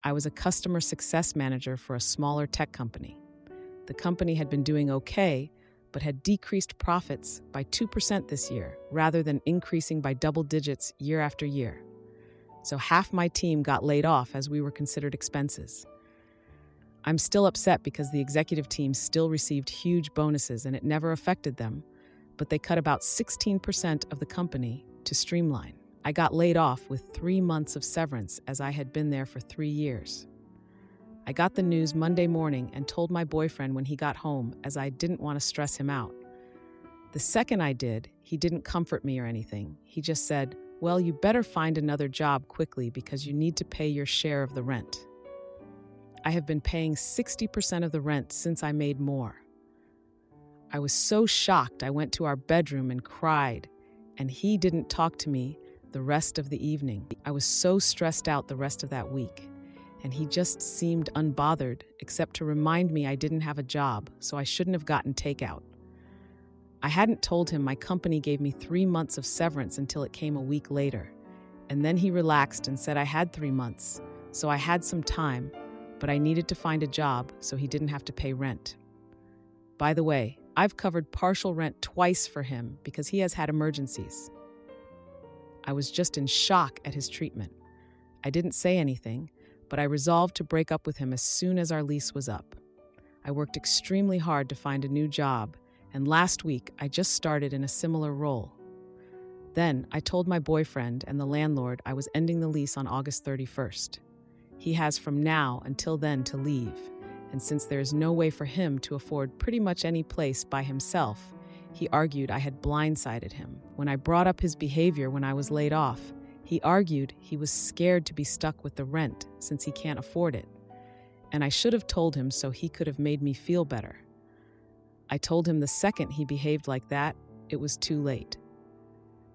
I was a customer success manager for a smaller tech company. The company had been doing okay, but had decreased profits by 2% this year, rather than increasing by double digits year after year. So half my team got laid off as we were considered expenses. I'm still upset because the executive team still received huge bonuses and it never affected them, but they cut about 16% of the company to streamline. I got laid off with 3 months of severance as I had been there for 3 years. I got the news Monday morning and told my boyfriend when he got home, as I didn't want to stress him out. The second I did, he didn't comfort me or anything. He just said, "Well, you better find another job quickly because you need to pay your share of the rent." I have been paying 60% of the rent since I made more. I was so shocked I went to our bedroom and cried, and he didn't talk to me the rest of the evening. I was so stressed out the rest of that week, and he just seemed unbothered, except to remind me I didn't have a job, so I shouldn't have gotten takeout. I hadn't told him my company gave me 3 months of severance until it came a week later, and then he relaxed and said I had 3 months, so I had some time, but I needed to find a job so he didn't have to pay rent. By the way, I've covered partial rent twice for him because he has had emergencies. I was just in shock at his treatment. I didn't say anything, but I resolved to break up with him as soon as our lease was up. I worked extremely hard to find a new job, and last week I just started in a similar role. Then I told my boyfriend and the landlord I was ending the lease on August 31st. He has from now until then to leave, and since there is no way for him to afford pretty much any place by himself, he argued I had blindsided him. When I brought up his behavior when I was laid off, he argued he was scared to be stuck with the rent since he can't afford it, and I should have told him so he could have made me feel better. I told him the second he behaved like that, it was too late.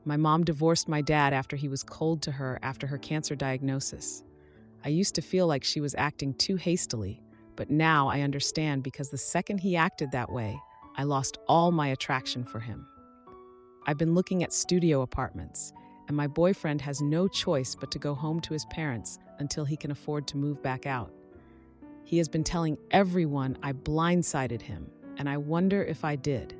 My mom divorced my dad after he was cold to her after her cancer diagnosis. I used to feel like she was acting too hastily, but now I understand because the second he acted that way, I lost all my attraction for him. I've been looking at studio apartments, and my boyfriend has no choice but to go home to his parents until he can afford to move back out. He has been telling everyone I blindsided him, and I wonder if I did.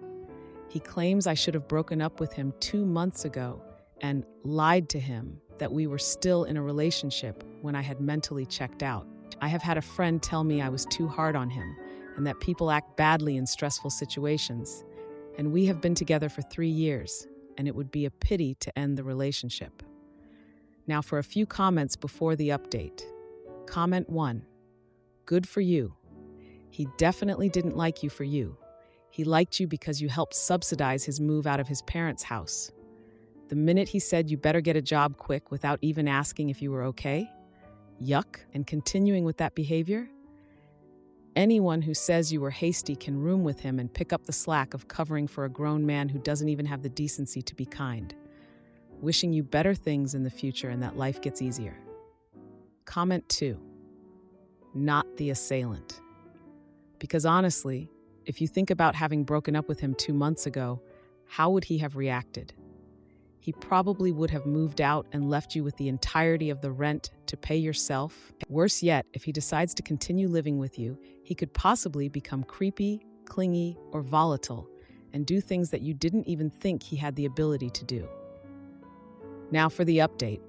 He claims I should have broken up with him 2 months ago and lied to him that we were still in a relationship when I had mentally checked out. I have had a friend tell me I was too hard on him and that people act badly in stressful situations, and we have been together for 3 years, and it would be a pity to end the relationship. Now for a few comments before the update. Comment 1. Good for you. He definitely didn't like you for you. He liked you because you helped subsidize his move out of his parents' house. The minute he said you better get a job quick without even asking if you were okay? Yuck, and continuing with that behavior? Anyone who says you were hasty can room with him and pick up the slack of covering for a grown man who doesn't even have the decency to be kind. Wishing you better things in the future and that life gets easier. Comment 2. Not the assailant. Because honestly, if you think about having broken up with him 2 months ago, how would he have reacted? He probably would have moved out and left you with the entirety of the rent to pay yourself. Worse yet, if he decides to continue living with you, he could possibly become creepy, clingy, or volatile, and do things that you didn't even think he had the ability to do. Now for the update.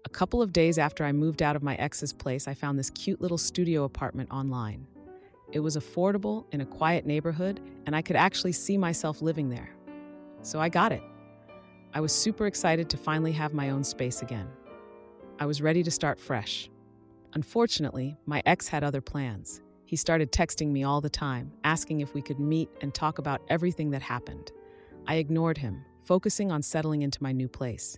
A couple of days after I moved out of my ex's place, I found this cute little studio apartment online. It was affordable in a quiet neighborhood, and I could actually see myself living there. So I got it. I was super excited to finally have my own space again. I was ready to start fresh. Unfortunately, my ex had other plans. He started texting me all the time, asking if we could meet and talk about everything that happened. I ignored him, focusing on settling into my new place.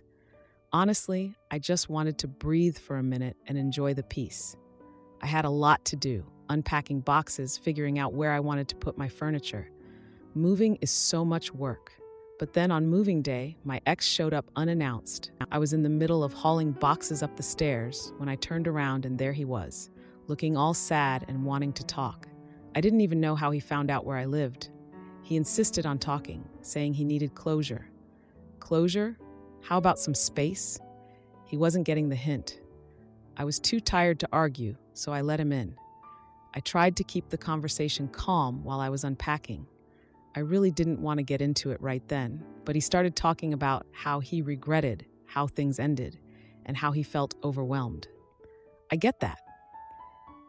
Honestly, I just wanted to breathe for a minute and enjoy the peace. I had a lot to do, unpacking boxes, figuring out where I wanted to put my furniture. Moving is so much work. But then on moving day, my ex showed up unannounced. I was in the middle of hauling boxes up the stairs when I turned around and there he was, looking all sad and wanting to talk. I didn't even know how he found out where I lived. He insisted on talking, saying he needed closure. Closure? How about some space? He wasn't getting the hint. I was too tired to argue, so I let him in. I tried to keep the conversation calm while I was unpacking. I really didn't want to get into it right then, but he started talking about how he regretted how things ended and how he felt overwhelmed. I get that,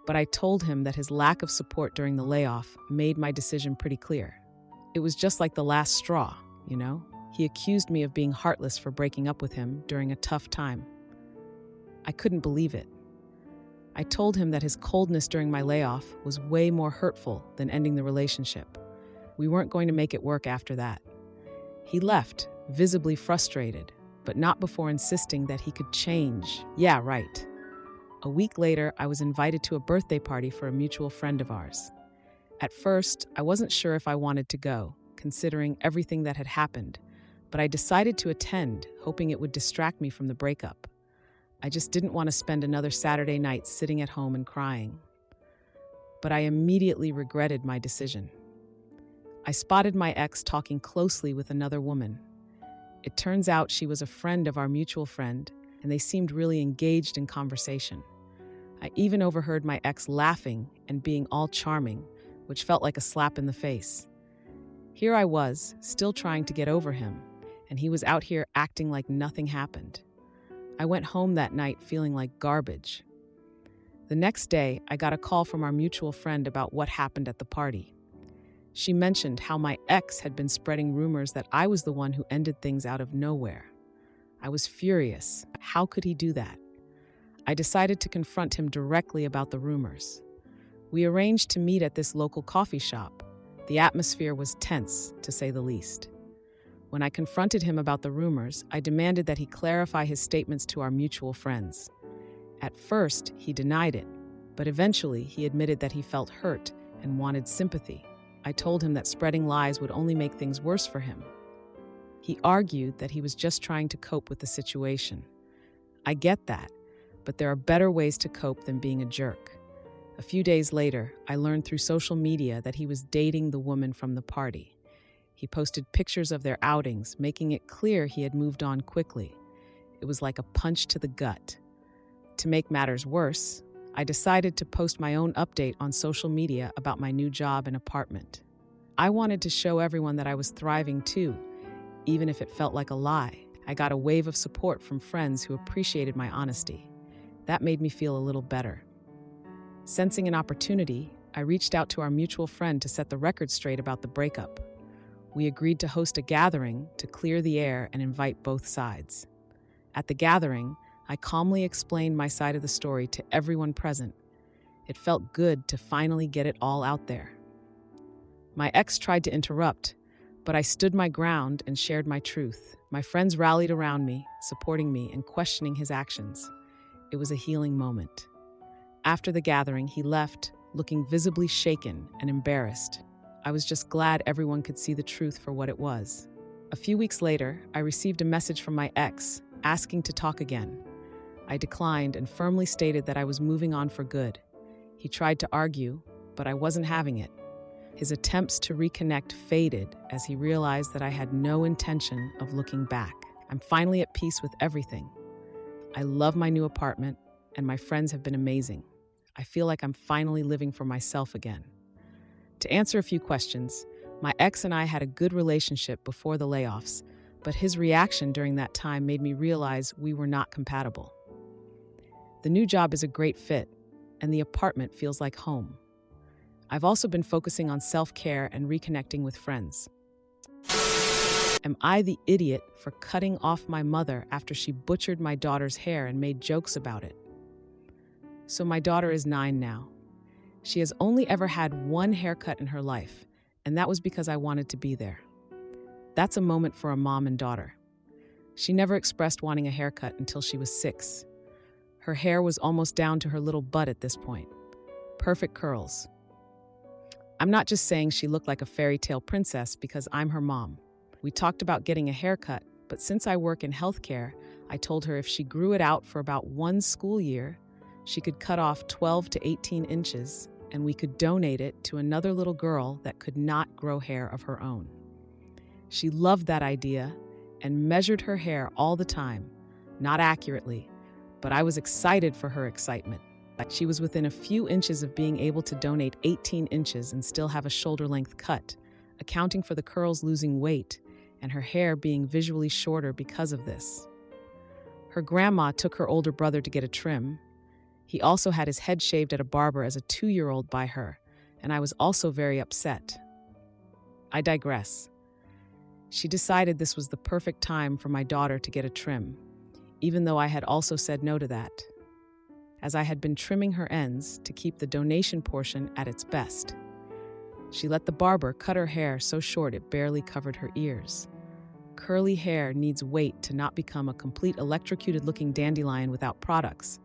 but I told him that his lack of support during the layoff made my decision pretty clear. It was just like the last straw, you know? He accused me of being heartless for breaking up with him during a tough time. I couldn't believe it. I told him that his coldness during my layoff was way more hurtful than ending the relationship. We weren't going to make it work after that. He left, visibly frustrated, but not before insisting that he could change. Yeah, right. A week later, I was invited to a birthday party for a mutual friend of ours. At first, I wasn't sure if I wanted to go, considering everything that had happened, but I decided to attend, hoping it would distract me from the breakup. I just didn't want to spend another Saturday night sitting at home and crying. But I immediately regretted my decision. I spotted my ex talking closely with another woman. It turns out she was a friend of our mutual friend, and they seemed really engaged in conversation. I even overheard my ex laughing and being all charming, which felt like a slap in the face. Here I was, still trying to get over him, and he was out here acting like nothing happened. I went home that night feeling like garbage. The next day, I got a call from our mutual friend about what happened at the party. She mentioned how my ex had been spreading rumors that I was the one who ended things out of nowhere. I was furious. How could he do that? I decided to confront him directly about the rumors. We arranged to meet at this local coffee shop. The atmosphere was tense, to say the least. When I confronted him about the rumors, I demanded that he clarify his statements to our mutual friends. At first, he denied it, but eventually he admitted that he felt hurt and wanted sympathy. I told him that spreading lies would only make things worse for him. He argued that he was just trying to cope with the situation. I get that, but there are better ways to cope than being a jerk. A few days later, I learned through social media that he was dating the woman from the party. He posted pictures of their outings, making it clear he had moved on quickly. It was like a punch to the gut. To make matters worse, I decided to post my own update on social media about my new job and apartment. I wanted to show everyone that I was thriving too, even if it felt like a lie. I got a wave of support from friends who appreciated my honesty. That made me feel a little better. Sensing an opportunity, I reached out to our mutual friend to set the record straight about the breakup. We agreed to host a gathering to clear the air and invite both sides. At the gathering, I calmly explained my side of the story to everyone present. It felt good to finally get it all out there. My ex tried to interrupt, but I stood my ground and shared my truth. My friends rallied around me, supporting me and questioning his actions. It was a healing moment. After the gathering, he left, looking visibly shaken and embarrassed. I was just glad everyone could see the truth for what it was. A few weeks later, I received a message from my ex, asking to talk again. I declined and firmly stated that I was moving on for good. He tried to argue, but I wasn't having it. His attempts to reconnect faded as he realized that I had no intention of looking back. I'm finally at peace with everything. I love my new apartment, and my friends have been amazing. I feel like I'm finally living for myself again. To answer a few questions, my ex and I had a good relationship before the layoffs, but his reaction during that time made me realize we were not compatible. The new job is a great fit, and the apartment feels like home. I've also been focusing on self-care and reconnecting with friends. Am I the idiot for cutting off my mother after she butchered my daughter's hair and made jokes about it? So my daughter is 9 now. She has only ever had one haircut in her life, and that was because I wanted to be there. That's a moment for a mom and daughter. She never expressed wanting a haircut until she was 6. Her hair was almost down to her little butt at this point. Perfect curls. I'm not just saying she looked like a fairy tale princess because I'm her mom. We talked about getting a haircut, but since I work in healthcare, I told her if she grew it out for about 1 school year, she could cut off 12 to 18 inches, and we could donate it to another little girl that could not grow hair of her own. She loved that idea and measured her hair all the time, not accurately, but I was excited for her excitement. She was within a few inches of being able to donate 18 inches and still have a shoulder-length cut, accounting for the curls losing weight and her hair being visually shorter because of this. Her grandma took her older brother to get a trim. He also had his head shaved at a barber as a 2-year-old by her, and I was also very upset. I digress. She decided this was the perfect time for my daughter to get a trim, even though I had also said no to that, as I had been trimming her ends to keep the donation portion at its best. She let the barber cut her hair so short it barely covered her ears. Curly hair needs weight to not become a complete electrocuted-looking dandelion without products,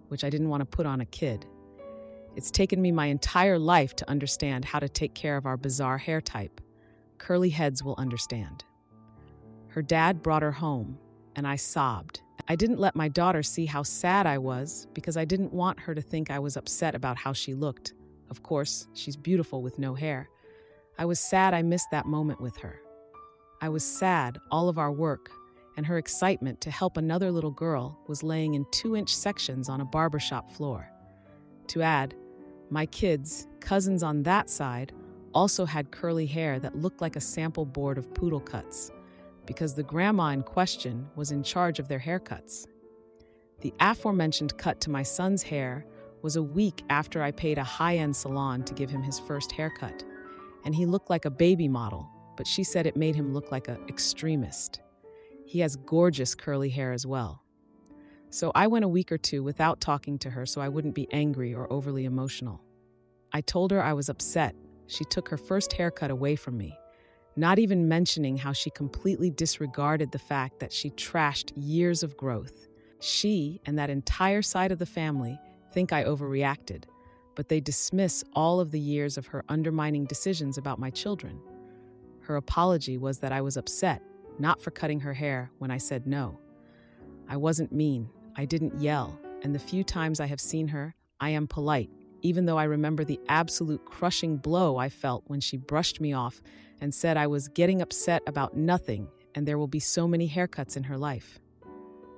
which I didn't want to put on a kid. It's taken me my entire life to understand how to take care of our bizarre hair type. Curly heads will understand. Her dad brought her home, and I sobbed. I didn't let my daughter see how sad I was because I didn't want her to think I was upset about how she looked. Of course, she's beautiful with no hair. I was sad I missed that moment with her. I was sad all of our work and her excitement to help another little girl was laying in 2-inch sections on a barbershop floor. To add, my kids, cousins on that side, also had curly hair that looked like a sample board of poodle cuts, because the grandma in question was in charge of their haircuts. The aforementioned cut to my son's hair was a week after I paid a high-end salon to give him his first haircut, and he looked like a baby model, but she said it made him look like an extremist. He has gorgeous curly hair as well. So I went a week or two without talking to her so I wouldn't be angry or overly emotional. I told her I was upset. She took her first haircut away from me, not even mentioning how she completely disregarded the fact that she trashed years of growth. She and that entire side of the family think I overreacted, but they dismiss all of the years of her undermining decisions about my children. Her apology was that I was upset, not for cutting her hair when I said no. I wasn't mean, I didn't yell, and the few times I have seen her, I am polite, even though I remember the absolute crushing blow I felt when she brushed me off and said I was getting upset about nothing and there will be so many haircuts in her life.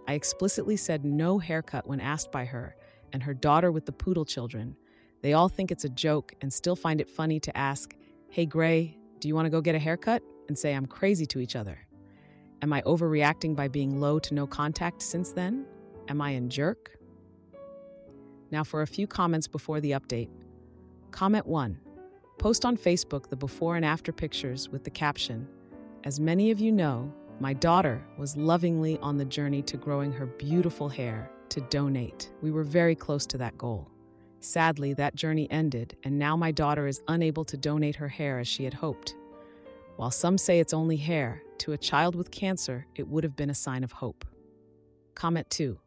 I explicitly said no haircut when asked by her and her daughter with the poodle children. They all think it's a joke and still find it funny to ask, "Hey Gray, do you want to go get a haircut?" and say I'm crazy to each other. Am I overreacting by being low to no contact since then? Am I a jerk? Now for a few comments before the update. Comment 1. Post on Facebook the before and after pictures with the caption, "As many of you know, my daughter was lovingly on the journey to growing her beautiful hair to donate. We were very close to that goal. Sadly, that journey ended, and now my daughter is unable to donate her hair as she had hoped. While some say it's only hair, to a child with cancer, it would have been a sign of hope." Comment 2.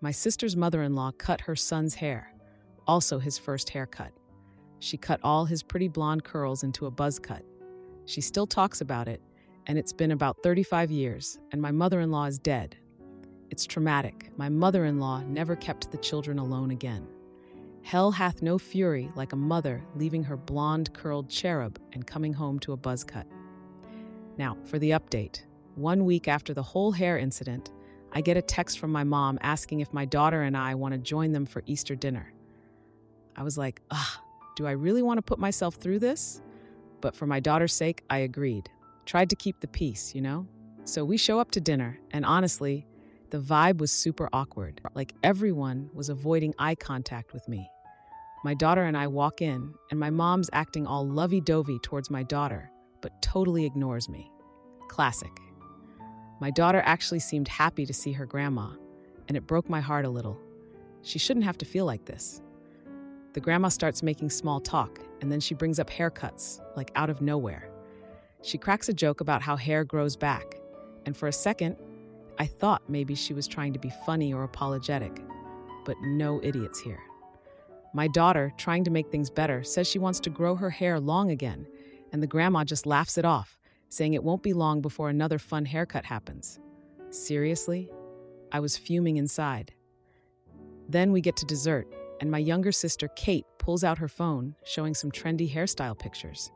My sister's mother-in-law cut her son's hair, also his first haircut. She cut all his pretty blonde curls into a buzz cut. She still talks about it, and it's been about 35 years, and my mother-in-law is dead. It's traumatic. My mother-in-law never kept the children alone again. Hell hath no fury like a mother leaving her blonde curled cherub and coming home to a buzz cut. Now, for the update. 1 week after the whole hair incident, I get a text from my mom asking if my daughter and I want to join them for Easter dinner. I was like, do I really want to put myself through this? But for my daughter's sake, I agreed. Tried to keep the peace, you know? So we show up to dinner, and honestly, the vibe was super awkward. Like everyone was avoiding eye contact with me. My daughter and I walk in, and my mom's acting all lovey-dovey towards my daughter, but totally ignores me. Classic. My daughter actually seemed happy to see her grandma, and it broke my heart a little. She shouldn't have to feel like this. The grandma starts making small talk, and then she brings up haircuts, like out of nowhere. She cracks a joke about how hair grows back, and for a second, I thought maybe she was trying to be funny or apologetic, but no idiots here. My daughter, trying to make things better, says she wants to grow her hair long again, and the grandma just laughs it off, saying it won't be long before another fun haircut happens. Seriously? I was fuming inside. Then we get to dessert, and my younger sister, Kate, pulls out her phone, showing some trendy hairstyle pictures.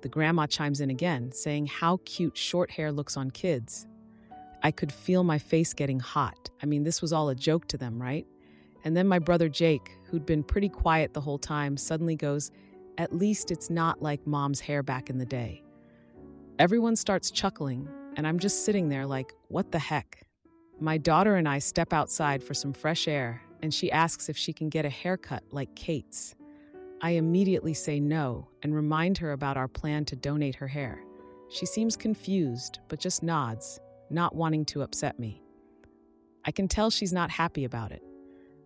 The grandma chimes in again, saying how cute short hair looks on kids. I could feel my face getting hot. I mean, this was all a joke to them, right? And then my brother Jake, who'd been pretty quiet the whole time, suddenly goes, "At least it's not like mom's hair back in the day." Everyone starts chuckling, and I'm just sitting there like, what the heck? My daughter and I step outside for some fresh air, and she asks if she can get a haircut like Kate's. I immediately say no and remind her about our plan to donate her hair. She seems confused, but just nods, not wanting to upset me. I can tell she's not happy about it.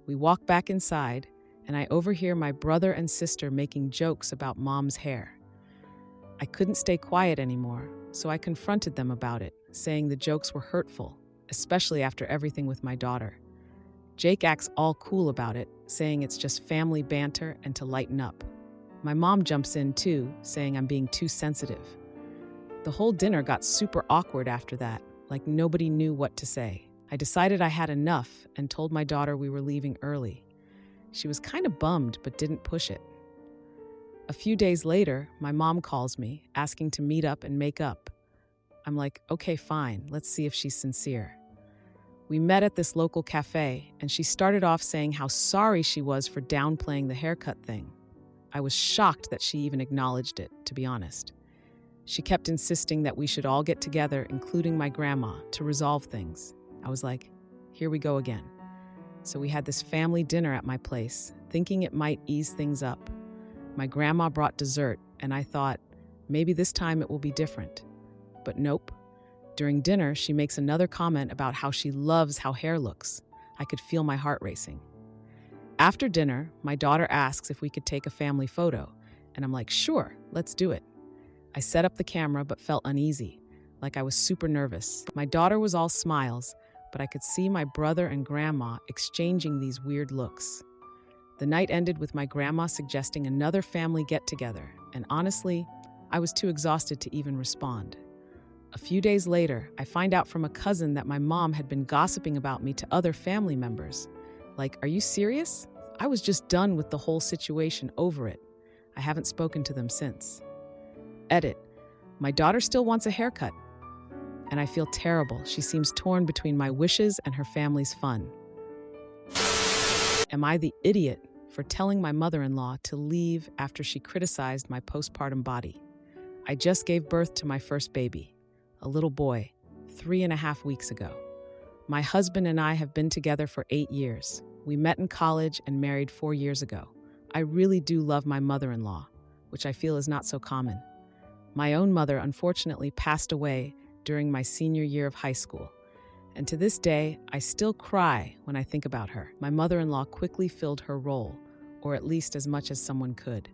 We walk back inside, and I overhear my brother and sister making jokes about mom's hair. I couldn't stay quiet anymore, so I confronted them about it, saying the jokes were hurtful, especially after everything with my daughter. Jake acts all cool about it, saying it's just family banter and to lighten up. My mom jumps in too, saying I'm being too sensitive. The whole dinner got super awkward after that, like nobody knew what to say. I decided I had enough and told my daughter we were leaving early. She was kind of bummed but didn't push it. A few days later, my mom calls me, asking to meet up and make up. I'm like, okay, fine, let's see if she's sincere. We met at this local cafe, and she started off saying how sorry she was for downplaying the haircut thing. I was shocked that she even acknowledged it, to be honest. She kept insisting that we should all get together, including my grandma, to resolve things. I was like, here we go again. So we had this family dinner at my place, thinking it might ease things up. My grandma brought dessert, and I thought, maybe this time it will be different. But nope. During dinner, she makes another comment about how she loves how hair looks. I could feel my heart racing. After dinner, my daughter asks if we could take a family photo, and I'm like, sure, let's do it. I set up the camera but felt uneasy, like I was super nervous. My daughter was all smiles, but I could see my brother and grandma exchanging these weird looks. The night ended with my grandma suggesting another family get-together, and honestly, I was too exhausted to even respond. A few days later, I find out from a cousin that my mom had been gossiping about me to other family members. Like, are you serious? I was just done with the whole situation, over it. I haven't spoken to them since. Edit. My daughter still wants a haircut. And I feel terrible. She seems torn between my wishes and her family's fun. Am I the idiot for telling my mother-in-law to leave after she criticized my postpartum body? I just gave birth to my first baby, a little boy, 3.5 weeks ago. My husband and I have been together for 8 years. We met in college and married 4 years ago. I really do love my mother-in-law, which I feel is not so common. My own mother unfortunately passed away during my senior year of high school, and to this day, I still cry when I think about her. My mother-in-law quickly filled her role, or at least as much as someone could.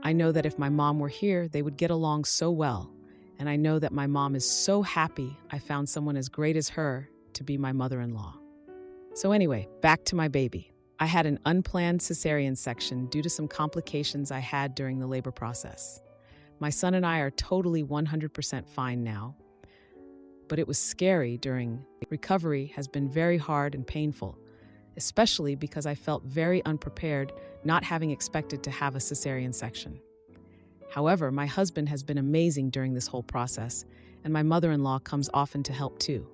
I know that if my mom were here, they would get along so well, and I know that my mom is so happy I found someone as great as her to be my mother-in-law. So anyway, back to my baby. I had an unplanned cesarean section due to some complications I had during the labor process. My son and I are totally 100% fine now, but it was scary during recovery has been very hard and painful, especially because I felt very unprepared, not having expected to have a cesarean section. However, my husband has been amazing during this whole process, and my mother-in-law comes often to help too.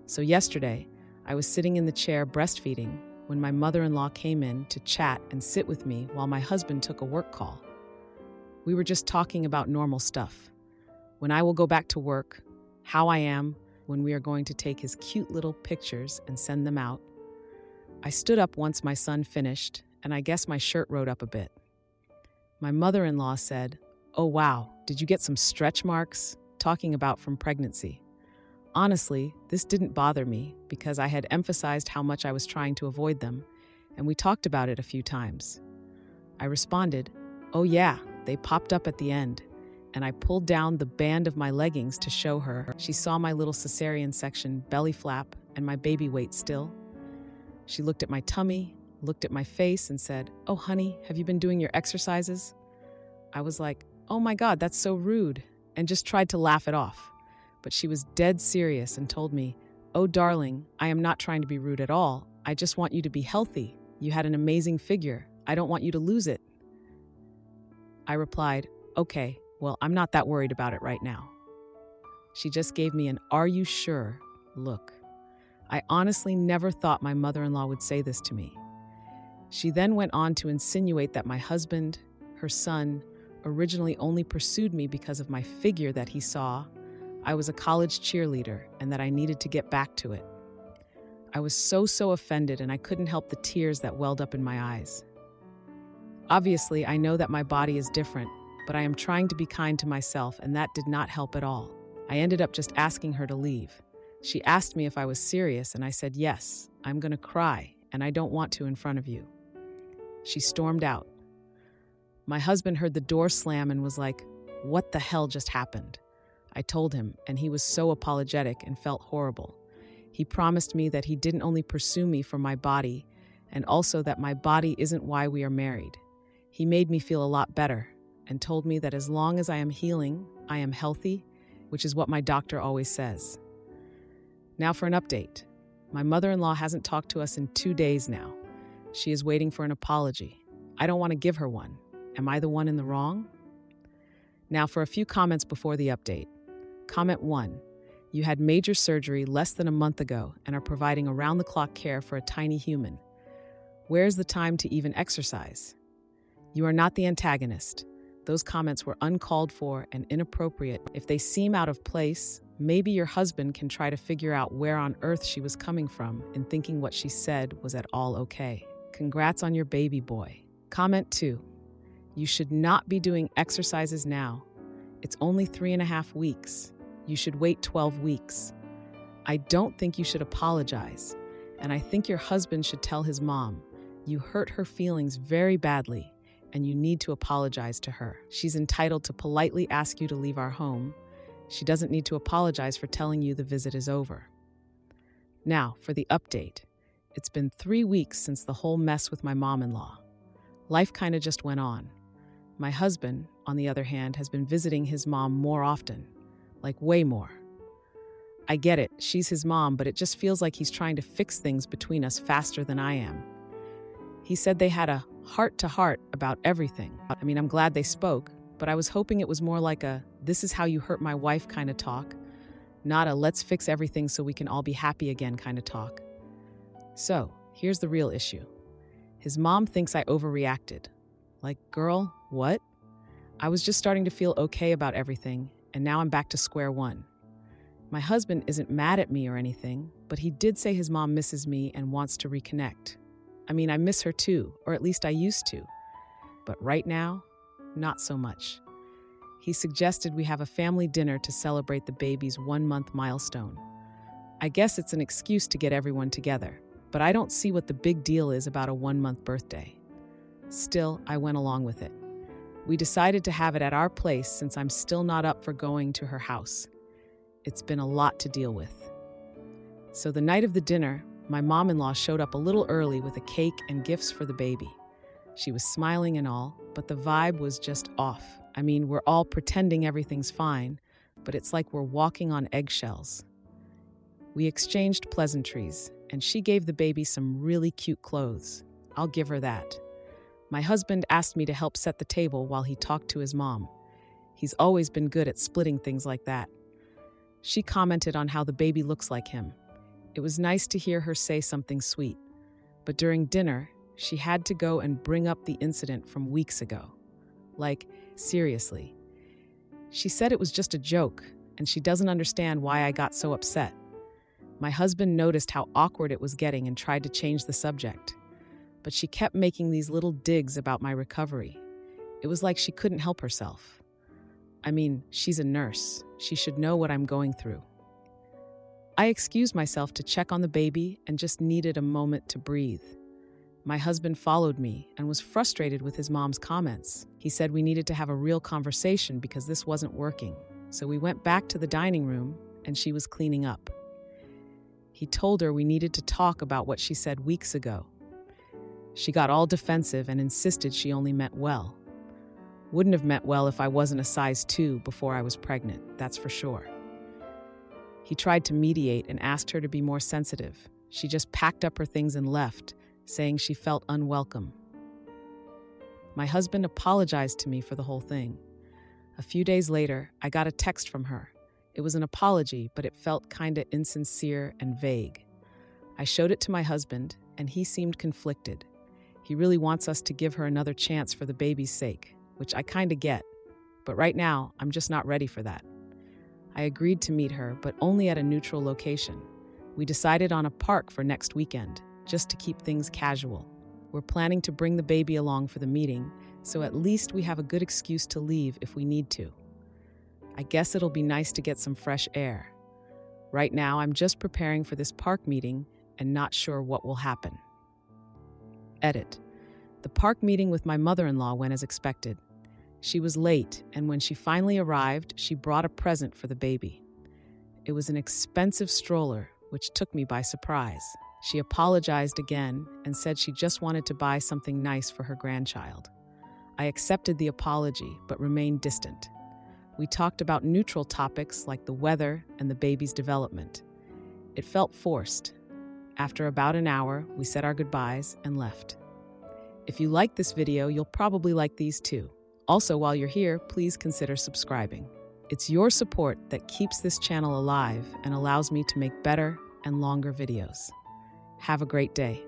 So yesterday, I was sitting in the chair breastfeeding when my mother-in-law came in to chat and sit with me while my husband took a work call. We were just talking about normal stuff. When I will go back to work, how I am, when we are going to take his cute little pictures and send them out. I stood up once my son finished, and I guess my shirt rode up a bit. My mother-in-law said, "Oh wow, did you get some stretch marks?" talking about from pregnancy. Honestly, this didn't bother me because I had emphasized how much I was trying to avoid them, and we talked about it a few times. I responded, "Oh yeah, they popped up at the end," and I pulled down the band of my leggings to show her. She saw my little cesarean section belly flap and my baby weight still. She looked at my tummy, looked at my face, and said, "Oh honey, have you been doing your exercises?" I was like, "Oh my God, that's so rude," and just tried to laugh it off. But she was dead serious and told me, "Oh darling, I am not trying to be rude at all. I just want you to be healthy. You had an amazing figure. I don't want you to lose it." I replied, "Okay, well, I'm not that worried about it right now." She just gave me an "Are you sure?" Look, I honestly never thought my mother-in-law would say this to me. She then went on to insinuate that my husband, her son, originally only pursued me because of my figure that he saw. I was a college cheerleader and that I needed to get back to it. I was so offended and I couldn't help the tears that welled up in my eyes. Obviously, I know that my body is different, but I am trying to be kind to myself and that did not help at all. I ended up just asking her to leave. She asked me if I was serious and I said, yes, I'm gonna cry and I don't want to in front of you. She stormed out. My husband heard the door slam and was like, what the hell just happened? I told him, and he was so apologetic and felt horrible. He promised me that he didn't only pursue me for my body, and also that my body isn't why we are married. He made me feel a lot better and told me that as long as I am healing, I am healthy, which is what my doctor always says. Now for an update. My mother-in-law hasn't talked to us in 2 days now. She is waiting for an apology. I don't want to give her one. Am I the one in the wrong? Now for a few comments before the update. Comment 1. You had major surgery less than a month ago and are providing around-the-clock care for a tiny human. Where's the time to even exercise? You are not the antagonist. Those comments were uncalled for and inappropriate. If they seem out of place, maybe your husband can try to figure out where on earth she was coming from in thinking what she said was at all okay. Congrats on your baby boy. Comment 2. You should not be doing exercises now. It's only 3.5 weeks. You should wait 12 weeks. I don't think you should apologize, and I think your husband should tell his mom. You hurt her feelings very badly, and you need to apologize to her. She's entitled to politely ask you to leave our home. She doesn't need to apologize for telling you the visit is over. Now, for the update. It's been 3 weeks since the whole mess with my mom-in-law. Life kinda just went on. My husband, on the other hand, has been visiting his mom more often. Like way more. I get it, she's his mom, but it just feels like he's trying to fix things between us faster than I am. He said they had a heart-to-heart about everything. I mean, I'm glad they spoke, but I was hoping it was more like a, this is how you hurt my wife kind of talk, not a let's fix everything so we can all be happy again kind of talk. So, here's the real issue. His mom thinks I overreacted. Like, girl, what? I was just starting to feel okay about everything, and now I'm back to square one. My husband isn't mad at me or anything, but he did say his mom misses me and wants to reconnect. I mean, I miss her too, or at least I used to. But right now, not so much. He suggested we have a family dinner to celebrate the baby's 1-month milestone. I guess it's an excuse to get everyone together, but I don't see what the big deal is about a 1-month birthday. Still, I went along with it. We decided to have it at our place since I'm still not up for going to her house. It's been a lot to deal with. So the night of the dinner, my mom-in-law showed up a little early with a cake and gifts for the baby. She was smiling and all, but the vibe was just off. I mean, we're all pretending everything's fine, but it's like we're walking on eggshells. We exchanged pleasantries, and she gave the baby some really cute clothes. I'll give her that. My husband asked me to help set the table while he talked to his mom. He's always been good at splitting things like that. She commented on how the baby looks like him. It was nice to hear her say something sweet. But during dinner, she had to go and bring up the incident from weeks ago. Like, seriously. She said it was just a joke, and she doesn't understand why I got so upset. My husband noticed how awkward it was getting and tried to change the subject. But she kept making these little digs about my recovery. It was like she couldn't help herself. I mean, she's a nurse. She should know what I'm going through. I excused myself to check on the baby and just needed a moment to breathe. My husband followed me and was frustrated with his mom's comments. He said we needed to have a real conversation because this wasn't working. So we went back to the dining room and she was cleaning up. He told her we needed to talk about what she said weeks ago. She got all defensive and insisted she only meant well. Wouldn't have meant well if I wasn't a size 2 before I was pregnant, that's for sure. He tried to mediate and asked her to be more sensitive. She just packed up her things and left, saying she felt unwelcome. My husband apologized to me for the whole thing. A few days later, I got a text from her. It was an apology, but it felt kinda insincere and vague. I showed it to my husband, and he seemed conflicted. He really wants us to give her another chance for the baby's sake, which I kinda get. But right now, I'm just not ready for that. I agreed to meet her, but only at a neutral location. We decided on a park for next weekend, just to keep things casual. We're planning to bring the baby along for the meeting, so at least we have a good excuse to leave if we need to. I guess it'll be nice to get some fresh air. Right now, I'm just preparing for this park meeting and not sure what will happen. Edit. The park meeting with my mother-in-law went as expected. She was late, and when she finally arrived, she brought a present for the baby. It was an expensive stroller, which took me by surprise. She apologized again and said she just wanted to buy something nice for her grandchild. I accepted the apology, but remained distant. We talked about neutral topics like the weather and the baby's development. It felt forced. After about an hour, we said our goodbyes and left. If you like this video, you'll probably like these too. Also, while you're here, please consider subscribing. It's your support that keeps this channel alive and allows me to make better and longer videos. Have a great day.